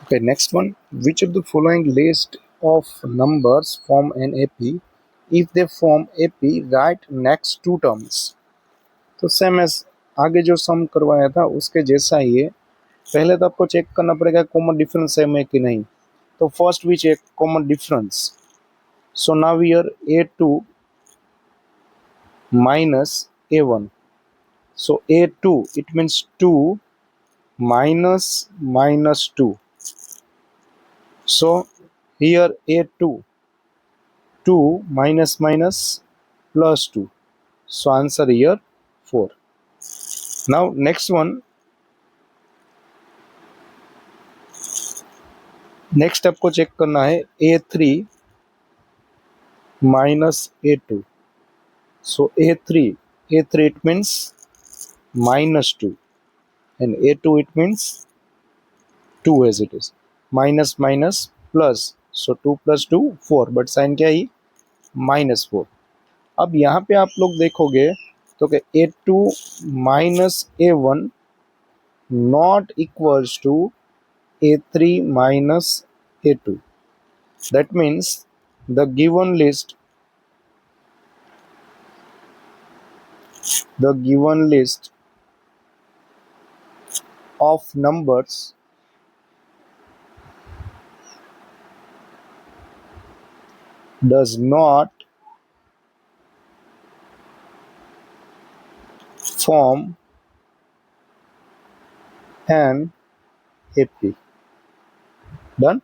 Okay, next one. Which of the following list of numbers form an AP? If they form AP, write next two terms. तो same as आगे जो सम करवाया था उसके जैसा ही है. पहले तो आपको चेक करना पड़ेगा कॉमन डिफरेंस सेम है कि नहीं. तो first we check common difference. So now here A2 minus A1. So A2 it means 2 minus minus 2. So here A2 2 minus minus plus 2. So answer here 4. Now next one. Next आपको check करना है A3 minus A2. So A3 it means minus 2 and A2 it means 2 as it is. Minus minus plus. So 2 plus 2 4 but sign क्या है -4. अब यहाँ पे आप लोग देखोगे तो कि A2 minus A1 not equals to A3 minus A2. That means the given list of numbers does not form an AP. Done?